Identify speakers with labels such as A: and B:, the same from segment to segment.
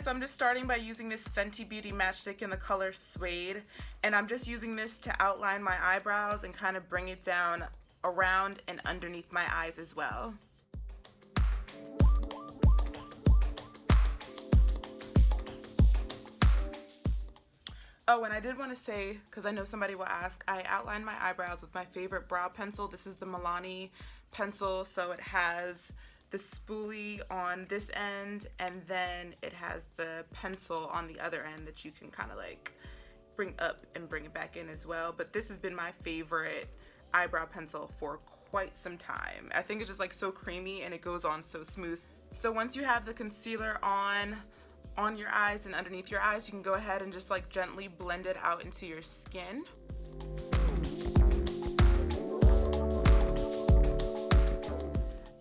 A: so I'm just starting by using this Fenty Beauty matchstick in the color Suede, and I'm just using this to outline my eyebrows and kind of bring it down around and underneath my eyes as well. Oh, and I did want to say, because I know somebody will ask, I outlined my eyebrows with my favorite brow pencil. This is the Milani pencil, so it has the spoolie on this end, and then it has the pencil on the other end that you can kind of like bring up and bring it back in as well. But this has been my favorite eyebrow pencil for quite some time. I think it's just like so creamy and it goes on so smooth. So once you have the concealer on your eyes and underneath your eyes, you can go ahead and just like gently blend it out into your skin.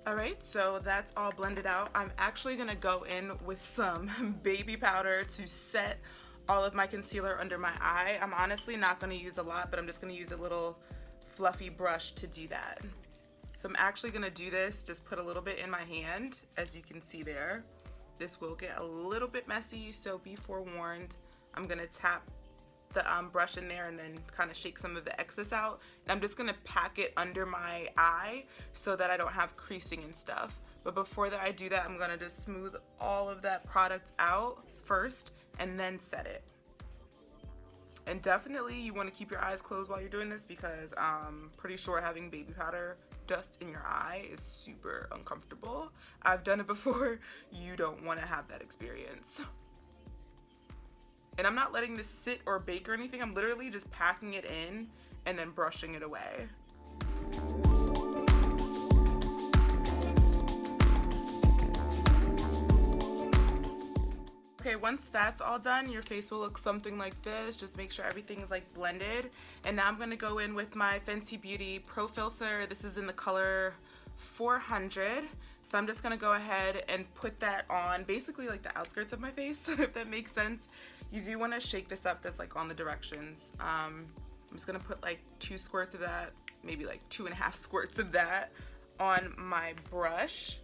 A: Alright, so that's all blended out. I'm actually gonna go in with some baby powder to set all of my concealer under my eye. I'm honestly not gonna use a lot, but I'm just gonna use a little fluffy brush to do that. So I'm actually gonna do this, just put a little bit in my hand, as you can see there. This will get a little bit messy, so be forewarned. I'm gonna tap the brush in there and then kind of shake some of the excess out. And I'm just gonna pack it under my eye so that I don't have creasing and stuff. But before that I do that, I'm gonna just smooth all of that product out first and then set it. And definitely you want to keep your eyes closed while you're doing this, because I'm pretty sure having baby powder dust in your eye is super uncomfortable. I've done it before. You don't want to have that experience. And I'm not letting this sit or bake or anything. I'm literally just packing it in and then brushing it away. Okay, once that's all done, your face will look something like this. Just make sure everything is like blended. And now I'm gonna go in with my Fenty Beauty Pro Filter. This is in the color 400. So I'm just gonna go ahead and put that on basically like the outskirts of my face, if that makes sense. You do wanna shake this up, that's like on the directions. I'm just gonna put like 2 squirts of that, maybe like 2.5 squirts of that on my brush.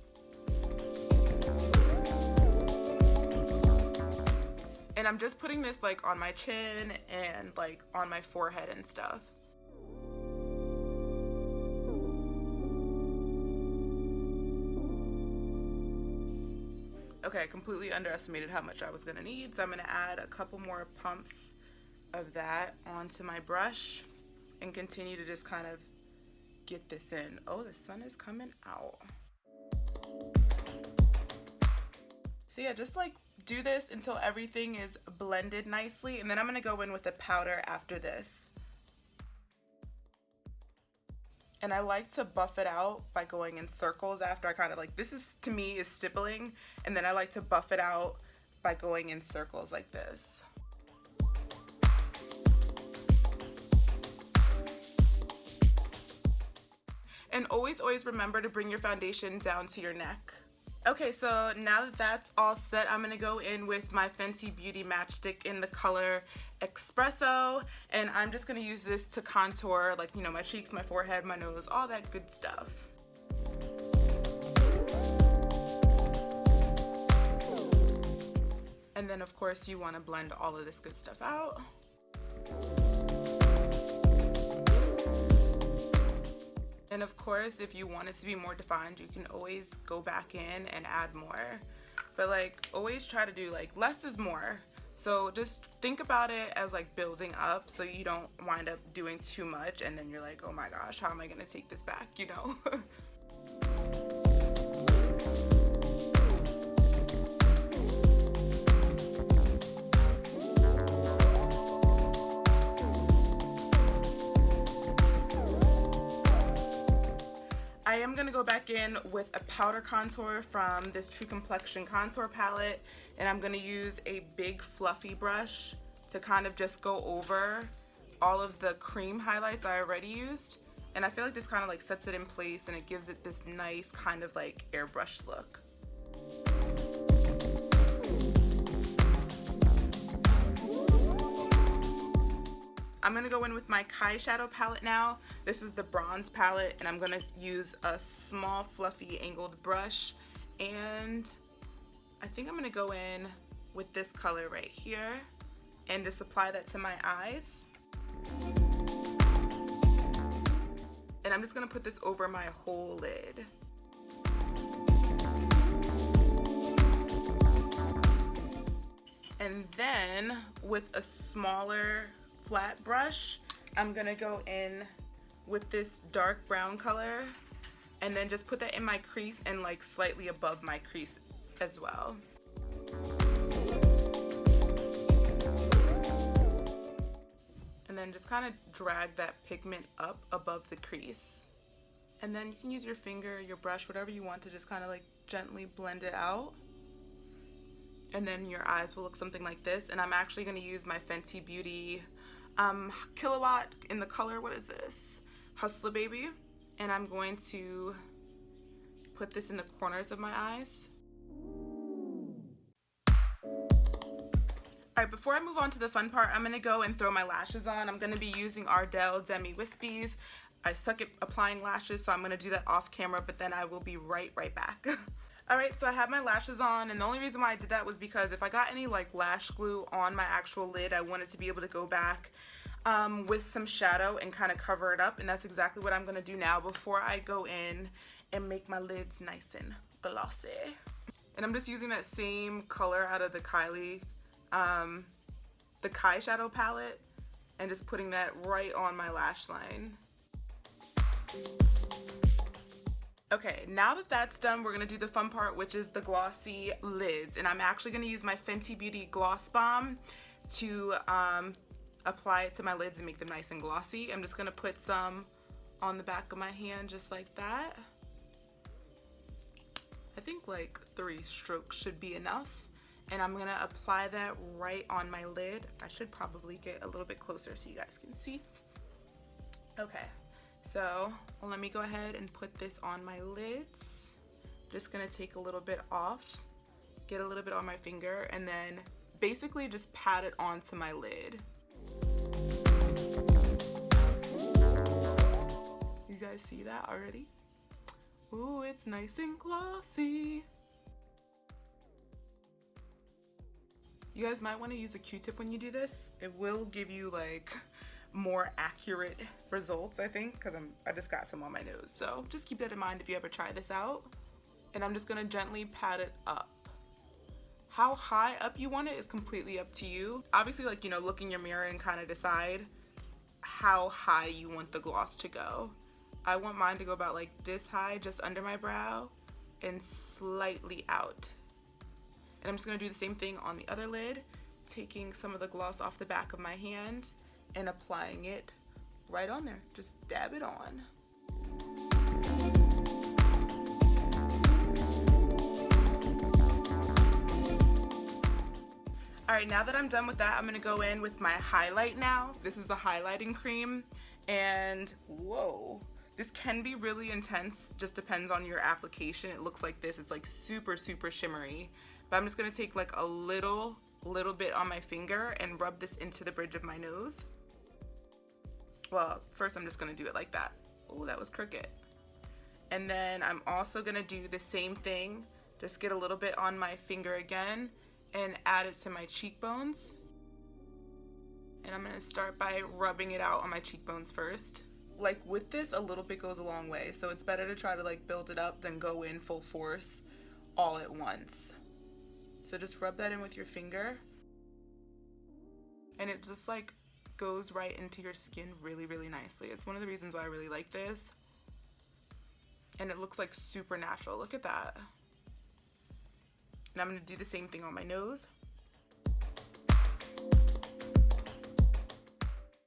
A: And I'm just putting this like on my chin and like on my forehead and stuff. Okay, I completely underestimated how much I was gonna need, so I'm gonna add a couple more pumps of that onto my brush and continue to just kind of get this in. Oh, the sun is coming out. So yeah, just like do this until everything is blended nicely, and then I'm gonna go in with the powder after this. And I like to buff it out by going in circles after I kind of like, this is to me is stippling, and then I like to buff it out by going in circles like this. And always remember to bring your foundation down to your neck. Okay, so now that that's all set, I'm gonna go in with my Fenty Beauty matchstick in the color Espresso, and I'm just gonna use this to contour, like, you know, my cheeks, my forehead, my nose, all that good stuff. And then of course you wanna blend all of this good stuff out. And of course, if you want it to be more defined, you can always go back in and add more. But like, always try to do like less is more. So just think about it as like building up, so you don't wind up doing too much and then you're like, oh my gosh, how am I gonna take this back, you know? I am going to go back in with a powder contour from this True Complexion contour palette, and I'm going to use a big fluffy brush to kind of just go over all of the cream highlights I already used. And I feel like this kind of like sets it in place and it gives it this nice kind of like airbrush look. I'm gonna go in with my Eyeshadow palette now. This is the bronze palette, and I'm gonna use a small fluffy angled brush, and I think I'm gonna go in with this color right here and just apply that to my eyes. And I'm just gonna put this over my whole lid. And then with a smaller flat brush, I'm gonna go in with this dark brown color and then just put that in my crease and like slightly above my crease as well. And then just kind of drag that pigment up above the crease. And then you can use your finger, your brush, whatever you want to just kind of like gently blend it out. And then your eyes will look something like this. And I'm actually gonna use my Fenty Beauty Kilowatt in the color, what is this? Hustler Baby. And I'm going to put this in the corners of my eyes. Alright, before I move on to the fun part, I'm gonna go and throw my lashes on. I'm gonna be using Ardell Demi Wispies. I suck at applying lashes, so I'm gonna do that off camera, but then I will be right back. Alright, so I have my lashes on, and the only reason why I did that was because if I got any like lash glue on my actual lid, I wanted to be able to go back with some shadow and kind of cover it up, and that's exactly what I'm gonna do now before I go in and make my lids nice and glossy. And I'm just using that same color out of the Eyeshadow palette and just putting that right on my lash line. Okay, now that that's done, we're gonna do the fun part, which is the glossy lids. And I'm actually gonna use my Fenty Beauty Gloss Bomb to apply it to my lids and make them nice and glossy. I'm just gonna put some on the back of my hand just like that. I think like 3 strokes should be enough. And I'm gonna apply that right on my lid. I should probably get a little bit closer so you guys can see. Okay, so let me go ahead and put this on my lids. Just gonna take a little bit off, get a little bit on my finger, and then basically just pat it onto my lid. You guys see that already? Ooh, it's nice and glossy. You guys might want to use a Q-tip when you do this. It will give you like more accurate results, I think, because I just got some on my nose. So just keep that in mind if you ever try this out. And I'm just gonna gently pat it up. How high up you want it is completely up to you. Obviously, like, you know, look in your mirror and kind of decide how high you want the gloss to go. I want mine to go about like this high, just under my brow, and slightly out. And I'm just gonna do the same thing on the other lid, taking some of the gloss off the back of my hand and applying it right on there. Just dab it on. All right, now that I'm done with that, I'm gonna go in with my highlight now. This is the highlighting cream, and whoa. This can be really intense, just depends on your application. It looks like this, it's like super shimmery. But I'm just gonna take like a little bit on my finger and rub this into the bridge of my nose. Well, first I'm just gonna do it like that. Oh, that was crooked. And then I'm also gonna do the same thing, just get a little bit on my finger again and add it to my cheekbones. And I'm gonna start by rubbing it out on my cheekbones first. Like with this, a little bit goes a long way, so it's better to try to like build it up than go in full force all at once. So just rub that in with your finger, and it just like goes right into your skin really nicely. It's one of the reasons why I really like this, and it looks like super natural. Look at that. And I'm gonna do the same thing on my nose.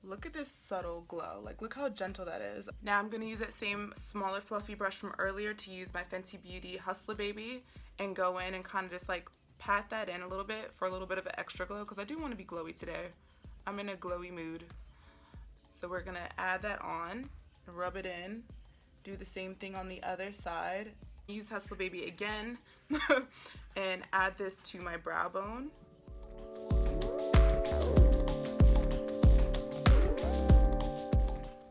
A: Look at this subtle glow, like look how gentle that is. Now I'm gonna use that same smaller fluffy brush from earlier to use my Fenty Beauty Hustler Baby and go in and kind of just like pat that in a little bit for a little bit of an extra glow, because I do want to be glowy today. I'm in a glowy mood. So we're gonna add that on, rub it in, do the same thing on the other side. Use Hustler Baby again and add this to my brow bone.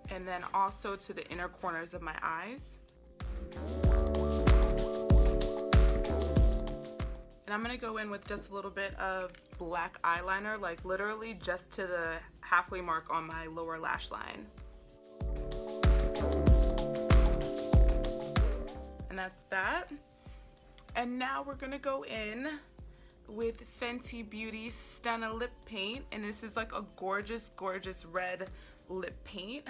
A: And then also to the inner corners of my eyes. And And I'm gonna go in with just a little bit of black eyeliner, like literally just to the halfway mark on my lower lash line. And that's that. And now we're gonna go in with Fenty Beauty STUNNA lip paint, and this is like a gorgeous, gorgeous red lip paint.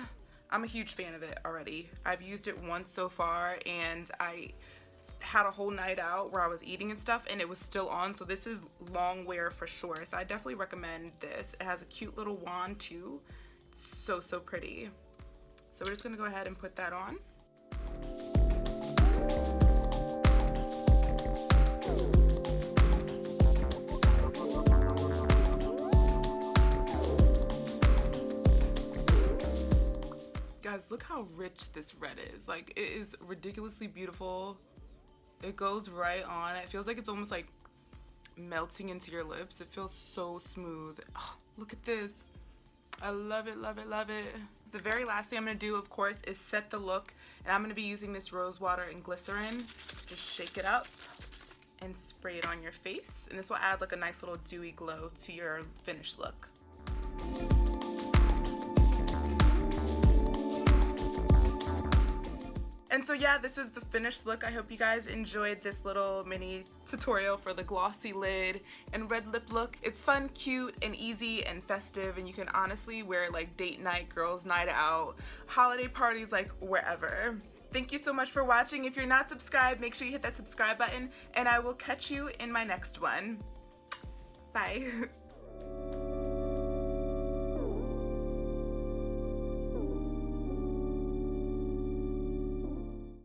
A: I'm a huge fan of it already. I've used it once so far, and I had a whole night out where I was eating and stuff, and it was still on, so this is long wear for sure. So I definitely recommend this. It has a cute little wand too. It's so, so pretty. So we're just gonna go ahead and put that on. Guys, look how rich this red is. Like, it is ridiculously beautiful. It goes right on. It feels like it's almost like melting into your lips. It feels so smooth. Oh, look at this. I love it, love it, love it. The very last thing I'm gonna do, of course, is set the look. And I'm gonna be using this rose water and glycerin. Just shake it up and spray it on your face. And this will add like a nice little dewy glow to your finished look. And so yeah, this is the finished look. I hope you guys enjoyed this little mini tutorial for the glossy lid and red lip look. It's fun, cute, and easy and festive, and you can honestly wear it like date night, girls night out, holiday parties, like wherever. Thank you so much for watching. If you're not subscribed, make sure you hit that subscribe button, and I will catch you in my next one. Bye.